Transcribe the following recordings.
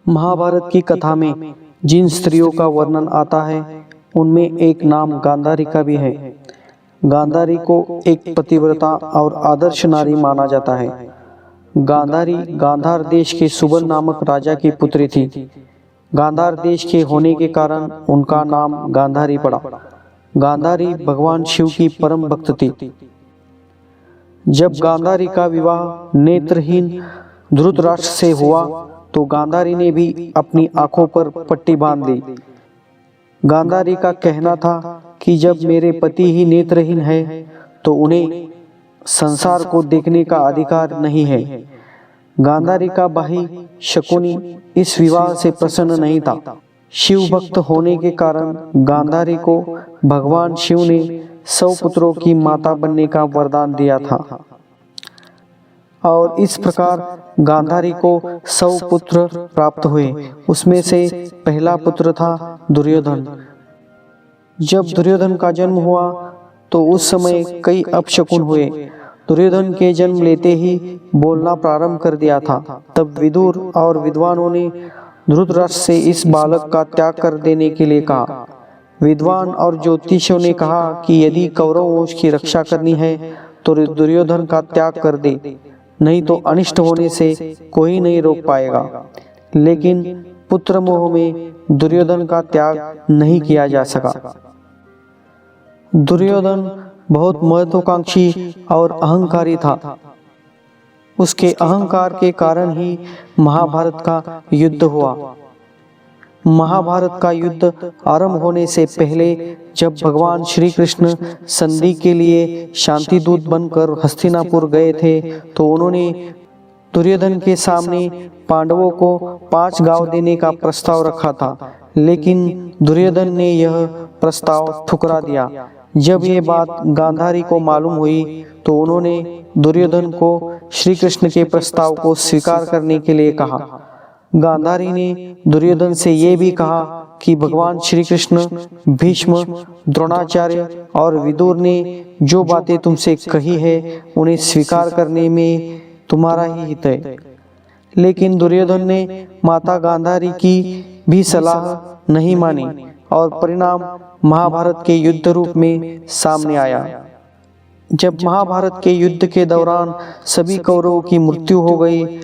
महाभारत की कथा में जिन स्त्रियों का वर्णन आता है उनमें एक नाम गांधारी का भी है। गांधारी को एक पतिव्रता और आदर्श नारी माना जाता है। गांधारी गांधार देश के सुबल नामक राजा की पुत्री थी। गांधार देश के होने के कारण उनका नाम गांधारी पड़ा। गांधारी भगवान शिव की परम भक्त थी। जब गांधारी का विवाह नेत्रहीन धृतराष्ट्र से हुआ तो गांधारी ने भी अपनी आंखों पर पट्टी बांध ली। गांधारी का कहना था कि जब मेरे पति ही नेत्रहीन है तो उन्हें संसार को देखने का अधिकार नहीं है। गांधारी का भाई शकुनी इस विवाह से प्रसन्न नहीं था। शिव भक्त होने के कारण गांधारी को भगवान शिव ने 100 पुत्रों की माता बनने का वरदान दिया था और इस प्रकार गांधारी को 100 पुत्र प्राप्त हुए। उसमें से पहला पुत्र था दुर्योधन। जब दुर्योधन का जन्म हुआ तो उस समय कई अपशकुन हुए। दुर्योधन के जन्म लेते ही बोलना प्रारंभ कर दिया था। तब विदुर और विद्वानों ने धृतराष्ट्र से इस बालक का त्याग कर देने के लिए कहा। विद्वान और ज्योतिषियों ने कहा कि यदि कौरव वंश की रक्षा करनी है तो दुर्योधन का त्याग कर दे, नहीं तो अनिष्ट होने से कोई नहीं रोक पाएगा। लेकिन पुत्र मोह में दुर्योधन का त्याग नहीं किया जा सका। दुर्योधन बहुत महत्वाकांक्षी और अहंकारी था। उसके अहंकार के कारण ही महाभारत का युद्ध हुआ। महाभारत का युद्ध आरंभ होने से पहले जब भगवान श्री कृष्ण संधि के लिए शांति दूत बनकर हस्तिनापुर गए थे तो उन्होंने दुर्योधन के सामने पांडवों को 5 गांव देने का प्रस्ताव रखा था, लेकिन दुर्योधन ने यह प्रस्ताव ठुकरा दिया। जब ये बात गांधारी को मालूम हुई तो उन्होंने दुर्योधन को श्री कृष्ण के प्रस्ताव को स्वीकार करने के लिए कहा। गांधारी ने दुर्योधन से ये भी कहा कि भगवान श्री कृष्ण, भीष्म, द्रोणाचार्य और विदुर ने जो बातें तुमसे कही है उन्हें स्वीकार करने में तुम्हारा ही हित है। लेकिन दुर्योधन ने माता गांधारी की भी सलाह नहीं मानी और परिणाम महाभारत के युद्ध रूप में सामने आया। जब महाभारत के युद्ध के दौरान सभी कौरवों की मृत्यु हो गई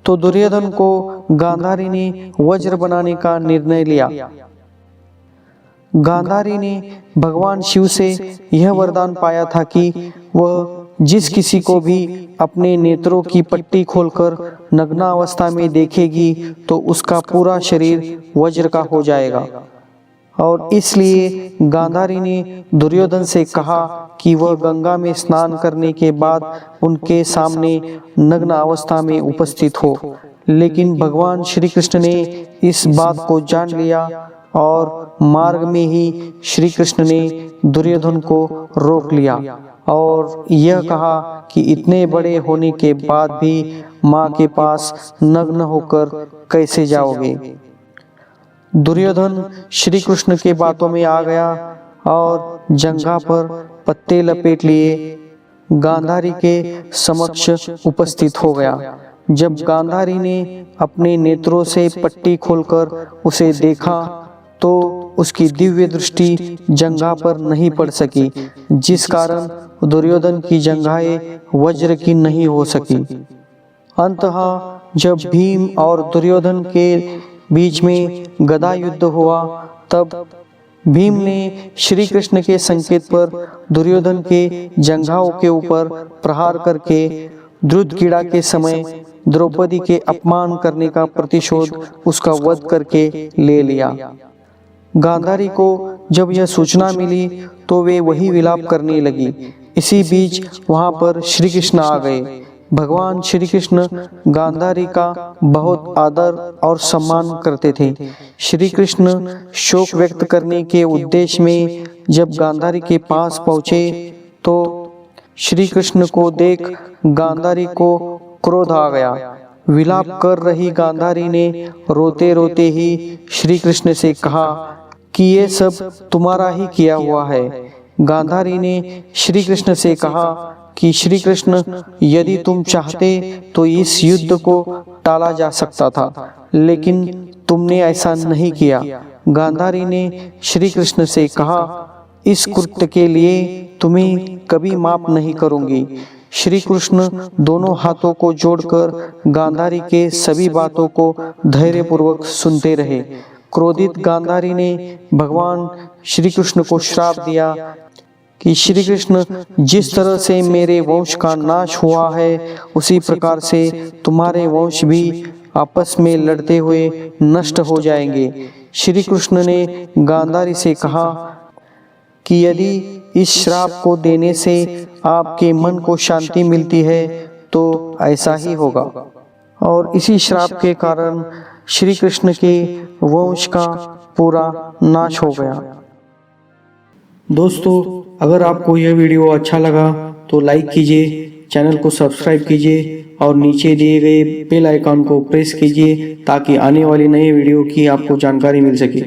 तो दुर्योधन को गांधारी ने वज्र बनाने का निर्णय लिया। गांधारी ने भगवान शिव से यह वरदान पाया था कि वह जिस किसी को भी अपने नेत्रों की पट्टी खोलकर नग्नावस्था में देखेगी तो उसका पूरा शरीर वज्र का हो जाएगा। और इसलिए गांधारी ने दुर्योधन से कहा कि वह गंगा में स्नान करने के बाद उनके सामने नग्न अवस्था में उपस्थित हो। लेकिन भगवान श्री कृष्ण ने इस बात को जान लिया और मार्ग में ही श्री कृष्ण ने दुर्योधन को रोक लिया और यह कहा कि इतने बड़े होने के बाद भी माँ के पास नग्न होकर कैसे जाओगे। दुर्योधन श्री कृष्ण के बातों में आ गया और जंघा पर पत्ते लपेट लिए गांधारी के समक्ष उपस्थित हो गया। जब गांधारी ने अपने नेत्रों से पट्टी खोलकर उसे देखा तो उसकी दिव्य दृष्टि जंघा पर नहीं पड़ सकी, जिस कारण दुर्योधन की जंघाएं वज्र की नहीं हो सकी। अंततः जब भीम और दुर्योधन के बीच में गदा युद्ध हुआ तब भीम ने श्री कृष्ण के संकेत पर दुर्योधन के जंघाओं के ऊपर प्रहार करके द्रुतक्रीड़ा के समय द्रौपदी के अपमान करने का प्रतिशोध उसका वध करके ले लिया। गांधारी को जब यह सूचना मिली तो वे वही विलाप करने लगी। इसी बीच वहां पर श्री कृष्ण आ गए। भगवान श्री कृष्ण गांधारी का बहुत आदर और सम्मान करते थे। श्री कृष्ण शोक व्यक्त करने के उद्देश्य में जब गांधारी के पास पहुंचे तो श्री कृष्ण को देख गांधारी को क्रोध आ गया। विलाप कर रही गांधारी ने रोते रोते ही श्री कृष्ण से कहा कि ये सब तुम्हारा ही किया हुआ है। गांधारी ने श्री कृष्ण से कहा कि श्री कृष्ण, यदि तुम चाहते तो इस युद्ध को टाला जा सकता था, लेकिन तुमने ऐसा नहीं किया। गांधारी ने श्री कृष्ण से कहा, इस कृत्य के लिए तुम्हें कभी माफ नहीं करूंगी। श्री कृष्ण दोनों हाथों को जोड़कर गांधारी के सभी बातों को धैर्यपूर्वक सुनते रहे। क्रोधित गांधारी ने भगवान श्री कृष्ण को श्राप दिया कि श्री कृष्ण, जिस तरह से मेरे वंश का नाश हुआ है, उसी प्रकार से तुम्हारे वंश भी आपस में लड़ते हुए नष्ट हो जाएंगे। श्री कृष्ण ने गांधारी से कहा कि यदि इस श्राप को देने से आपके मन को शांति मिलती है तो ऐसा ही होगा। और इसी श्राप के कारण श्री कृष्ण के वंश का पूरा नाश हो गया। दोस्तों, अगर आपको यह वीडियो अच्छा लगा तो लाइक कीजिए, चैनल को सब्सक्राइब कीजिए और नीचे दिए गए बेल आइकॉन को प्रेस कीजिए ताकि आने वाली नई वीडियो की आपको जानकारी मिल सके।